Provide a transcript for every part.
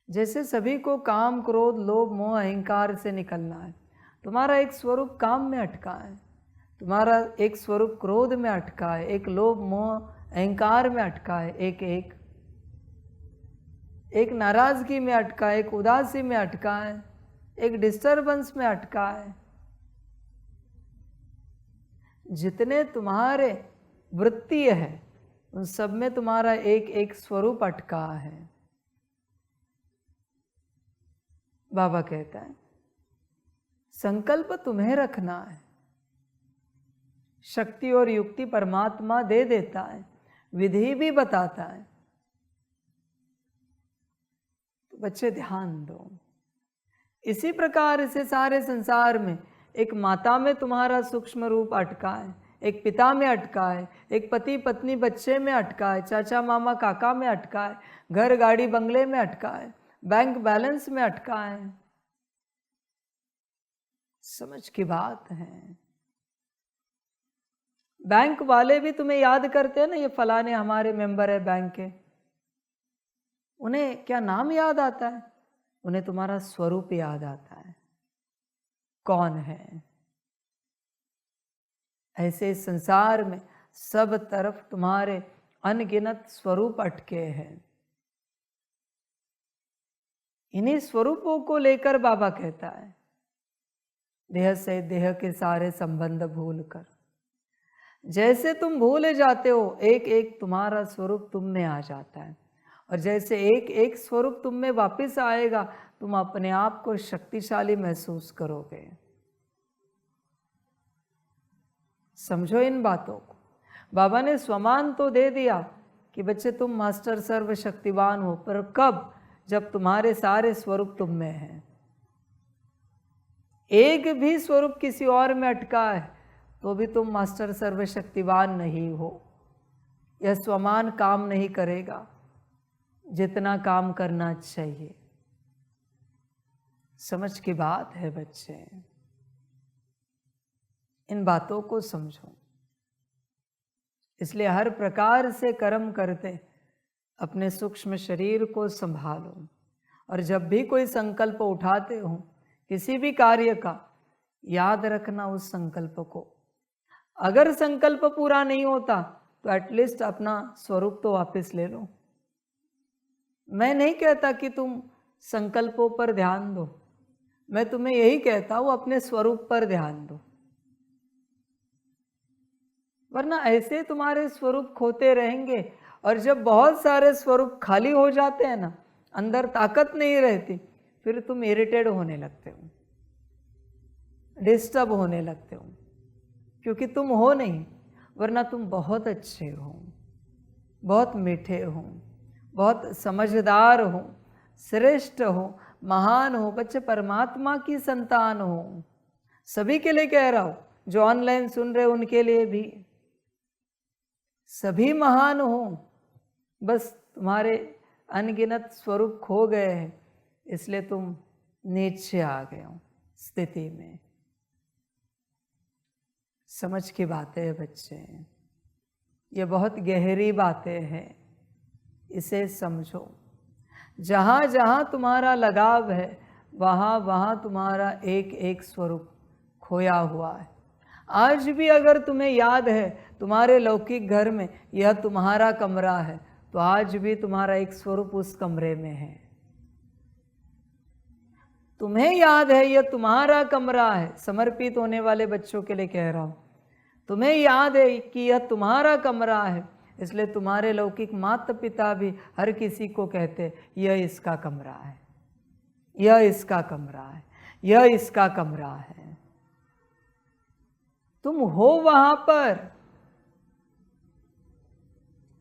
जैसे सभी को काम, क्रोध, लोभ, मोह, अहंकार से निकलना है। तुम्हारा एक स्वरूप काम में अटका है, तुम्हारा एक स्वरूप क्रोध में अटका है, एक लोभ, मोह, अहंकार में अटका है, एक नाराजगी में अटका है, एक उदासी में अटका है, एक डिस्टरबेंस में अटका है। जितने तुम्हारे वृत्ति है उन सब में तुम्हारा एक एक स्वरूप अटका है। बाबा कहता है संकल्प तुम्हें रखना है, शक्ति और युक्ति परमात्मा दे देता है, विधि भी बताता है। तो बच्चे ध्यान दो। इसी प्रकार से सारे संसार में एक माता में तुम्हारा सूक्ष्म रूप अटका है, एक पिता में अटका है, एक पति पत्नी बच्चे में अटका है, चाचा मामा काका में अटका है, घर गाड़ी बंगले में अटका है, बैंक बैलेंस में अटका है। समझ की बात है। बैंक वाले भी तुम्हें याद करते हैं ना, ये फलाने हमारे मेंबर है बैंक के। उन्हें क्या नाम याद आता है? उन्हें तुम्हारा स्वरूप याद आता है, कौन है। ऐसे संसार में सब तरफ तुम्हारे अनगिनत स्वरूप अटके हैं। इन्हीं स्वरूपों को लेकर बाबा कहता है देह से देह के सारे संबंध भूलकर। जैसे तुम भूले जाते हो एक एक तुम्हारा स्वरूप तुम में आ जाता है, और जैसे एक एक स्वरूप तुम में वापस आएगा तुम अपने आप को शक्तिशाली महसूस करोगे। समझो इन बातों को। बाबा ने स्वमान तो दे दिया कि बच्चे तुम मास्टर सर्वशक्तिवान हो, पर कब? जब तुम्हारे सारे स्वरूप तुम में हैं। एक भी स्वरूप किसी और में अटका है तो भी तुम मास्टर सर्वशक्तिवान नहीं हो। यह स्वमान काम नहीं करेगा जितना काम करना चाहिए। समझ की बात है बच्चे, इन बातों को समझो। इसलिए हर प्रकार से कर्म करते अपने सूक्ष्म शरीर को संभालो, और जब भी कोई संकल्प उठाते हो किसी भी कार्य का, याद रखना उस संकल्प को। अगर संकल्प पूरा नहीं होता तो एटलीस्ट अपना स्वरूप तो वापस ले लो। मैं नहीं कहता कि तुम संकल्पों पर ध्यान दो, मैं तुम्हें यही कहता हूं अपने स्वरूप पर ध्यान दो, वरना ऐसे तुम्हारे स्वरूप खोते रहेंगे। और जब बहुत सारे स्वरूप खाली हो जाते हैं ना, अंदर ताकत नहीं रहती, फिर तुम इरिटेट होने लगते हो, डिस्टर्ब होने लगते हो, क्योंकि तुम हो नहीं, वरना तुम बहुत अच्छे हो, बहुत मीठे हो, बहुत समझदार हो, श्रेष्ठ हो, महान हो, बच्चे परमात्मा की संतान हो। सभी के लिए कह रहा हूं, जो ऑनलाइन सुन रहे उनके लिए भी, सभी महान हो, बस तुम्हारे अनगिनत स्वरूप खो गए हैं, इसलिए तुम नीचे आ गए हो स्थिति में। समझ की बातें है बच्चे, ये बहुत गहरी बातें हैं, इसे समझो। जहाँ जहाँ तुम्हारा लगाव है वहाँ वहाँ तुम्हारा एक एक स्वरूप खोया हुआ है। आज भी अगर तुम्हें याद है तुम्हारे लौकिक घर में यह तुम्हारा कमरा है, तो आज भी तुम्हारा एक स्वरूप उस कमरे में है। तुम्हें याद है यह तुम्हारा कमरा है, समर्पित होने वाले बच्चों के लिए कह रहा हूं, तुम्हें याद है कि यह तुम्हारा कमरा है, इसलिए तुम्हारे लौकिक माता पिता भी हर किसी को कहते यह इसका कमरा है, यह इसका कमरा है, यह इसका कमरा है। तुम हो वहां पर।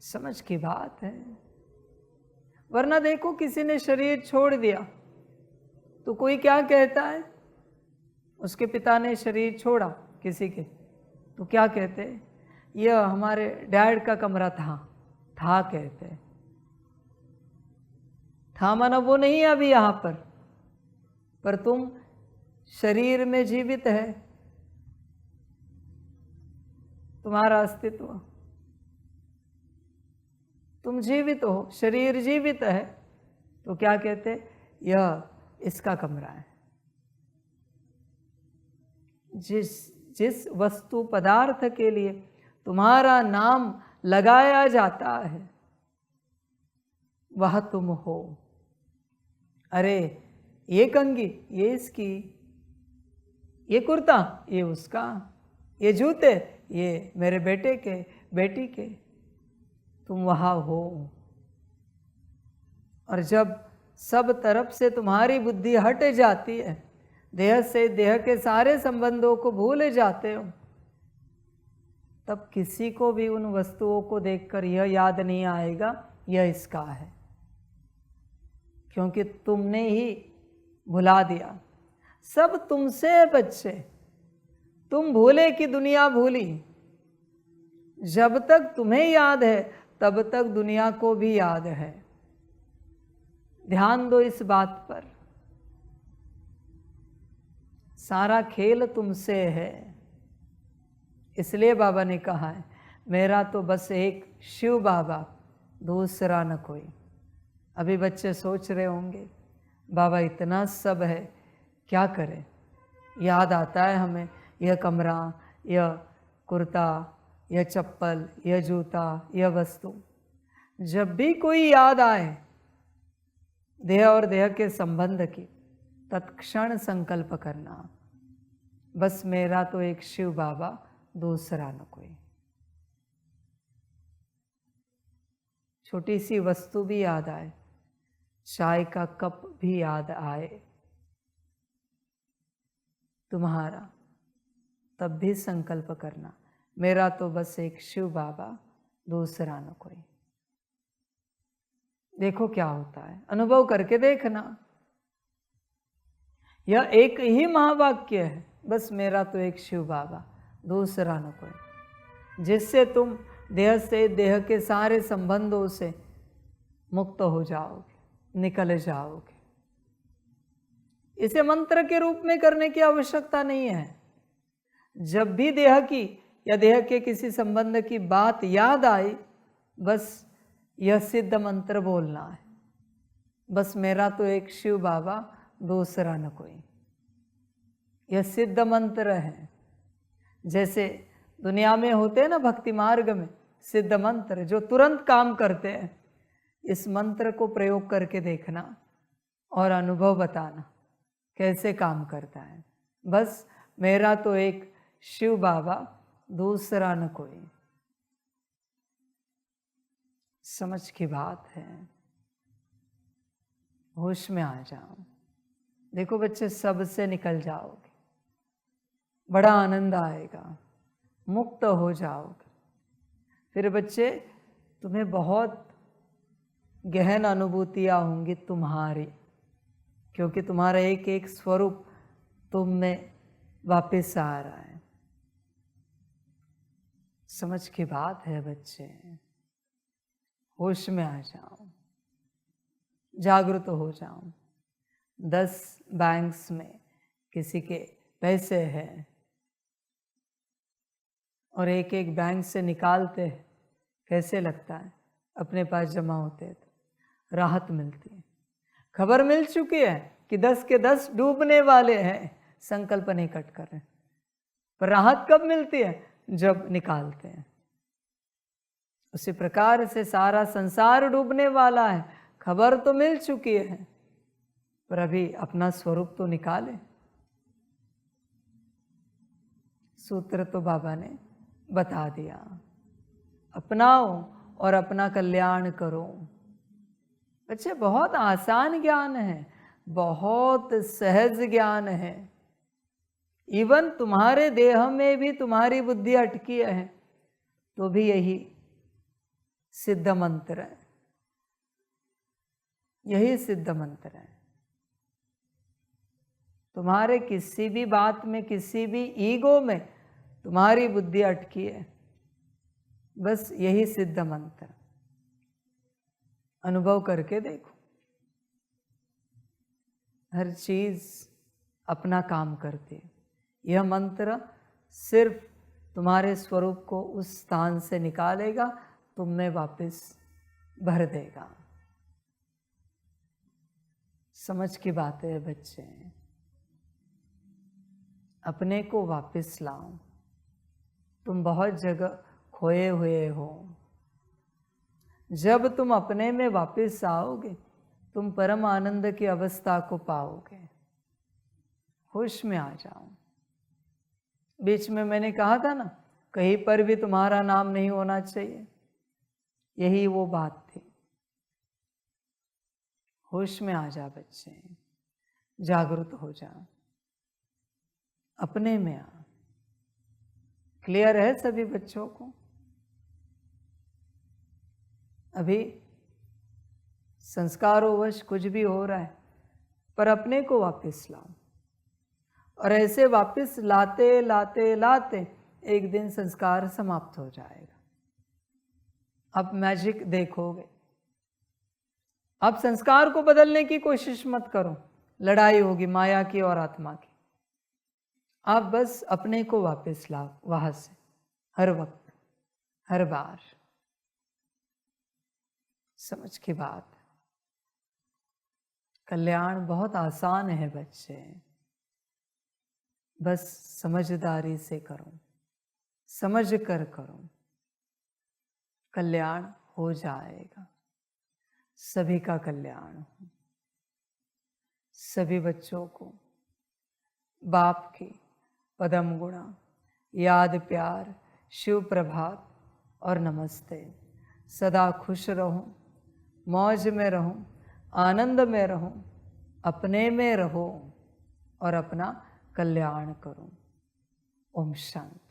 समझ की बात है। वरना देखो किसी ने शरीर छोड़ दिया तो कोई क्या कहता है, उसके पिता ने शरीर छोड़ा किसी के, तो क्या कहते, यह हमारे डैड का कमरा था कहते। था माना वो नहीं है अभी यहां पर तुम शरीर में जीवित है, तुम्हारा अस्तित्व, तुम जीवित हो, शरीर जीवित है, तो क्या कहते, यह इसका कमरा है। जिस वस्तु पदार्थ के लिए तुम्हारा नाम लगाया जाता है वह तुम हो। अरे ये कंगी ये इसकी, ये कुर्ता ये उसका, ये जूते ये मेरे बेटे के बेटी के, तुम वहाँ हो। और जब सब तरफ से तुम्हारी बुद्धि हट जाती है, देह से देह के सारे संबंधों को भूल जाते हो, तब किसी को भी उन वस्तुओं को देखकर यह याद नहीं आएगा यह इसका है, क्योंकि तुमने ही भुला दिया। सब तुमसे है बच्चे, तुम भूले कि दुनिया भूली। जब तक तुम्हें याद है तब तक दुनिया को भी याद है। ध्यान दो इस बात पर। सारा खेल तुमसे है। इसलिए बाबा ने कहा है मेरा तो बस एक शिव बाबा, दूसरा न कोई। अभी बच्चे सोच रहे होंगे बाबा इतना सब है क्या करें। याद आता है हमें यह कमरा, यह कुर्ता, यह चप्पल, यह जूता, यह वस्तु। जब भी कोई याद आए देह और देह के संबंध की, तत्क्षण संकल्प करना बस मेरा तो एक शिव बाबा, दूसरा न कोई। छोटी सी वस्तु भी याद आए, चाय का कप भी याद आए तुम्हारा, तब भी संकल्प करना मेरा तो बस एक शिव बाबा, दूसरा न कोई। देखो क्या होता है, अनुभव करके देखना। यह एक ही महावाक्य है, बस मेरा तो एक शिव बाबा, दूसरा न कोई, जिससे तुम देह से देह के सारे संबंधों से मुक्त हो जाओगे, निकल जाओगे। इसे मंत्र के रूप में करने की आवश्यकता नहीं है। जब भी देह की या देह के किसी संबंध की बात याद आई, बस यह सिद्ध मंत्र बोलना है, बस मेरा तो एक शिव बाबा, दूसरा न कोई। यह सिद्ध मंत्र है। जैसे दुनिया में होते हैं ना भक्ति मार्ग में सिद्ध मंत्र जो तुरंत काम करते हैं, इस मंत्र को प्रयोग करके देखना और अनुभव बताना कैसे काम करता है। बस मेरा तो एक शिव बाबा, दूसरा न कोई। समझ की बात है। होश में आ जाओ। देखो बच्चे, सबसे निकल जाओगे, बड़ा आनंद आएगा, मुक्त हो जाओगे। फिर बच्चे तुम्हें बहुत गहन अनुभूतियाँ होंगी तुम्हारी, क्योंकि तुम्हारा एक एक स्वरूप तुम में वापस आ रहा है। समझ की बात है बच्चे। होश में आ जाओ, जागृत हो जाओ। 10 बैंक्स में किसी के पैसे हैं और एक एक बैंक से निकालते हैं, कैसे लगता है? अपने पास जमा होते तो राहत मिलती है। खबर मिल चुकी है कि 10 के 10 डूबने वाले हैं, संकल्प नहीं कट कर रहे, पर राहत कब मिलती है? जब निकालते हैं। उसी प्रकार से सारा संसार डूबने वाला है, खबर तो मिल चुकी है, पर अभी अपना स्वरूप तो निकाले। सूत्र तो बाबा ने बता दिया, अपनाओ और अपना कल्याण करो। बच्चे बहुत आसान ज्ञान है, बहुत सहज ज्ञान है। इवन तुम्हारे देह में भी तुम्हारी बुद्धि अटकी है तो भी यही सिद्ध मंत्र है, यही सिद्ध मंत्र है। तुम्हारे किसी भी बात में, किसी भी ईगो में तुम्हारी बुद्धि अटकी है, बस यही सिद्ध मंत्र। अनुभव करके देखो, हर चीज अपना काम करती है। यह मंत्र सिर्फ तुम्हारे स्वरूप को उस स्थान से निकालेगा, तुम में वापस भर देगा। समझ की बात है बच्चे, अपने को वापस लाओ। तुम बहुत जगह खोए हुए हो। जब तुम अपने में वापस आओगे तुम परम आनंद की अवस्था को पाओगे। होश में आ जाओ। बीच में मैंने कहा था ना, कहीं पर भी तुम्हारा नाम नहीं होना चाहिए, यही वो बात थी। होश में आ जा बच्चे, जागृत हो जा, अपने में आ। क्लियर है सभी बच्चों को? अभी संस्कारोवश कुछ भी हो रहा है, पर अपने को वापस लाओ। और ऐसे वापस लाते लाते लाते एक दिन संस्कार समाप्त हो जाएगा। अब मैजिक देखोगे। अब संस्कार को बदलने की कोशिश मत करो, लड़ाई होगी माया की और आत्मा की। आप बस अपने को वापस लाओ वहां से, हर वक्त, हर बार। समझ की बात। कल्याण बहुत आसान है बच्चे, बस समझदारी से करो, समझ कर करो, कल्याण हो जाएगा। सभी का कल्याण हो। सभी बच्चों को बाप की पदम गुणा, याद प्यार, शिव प्रभात और नमस्ते। सदा खुश रहो, मौज में रहो, आनंद में रहो, अपने में रहो और अपना कल्याण करो। ओम शांति।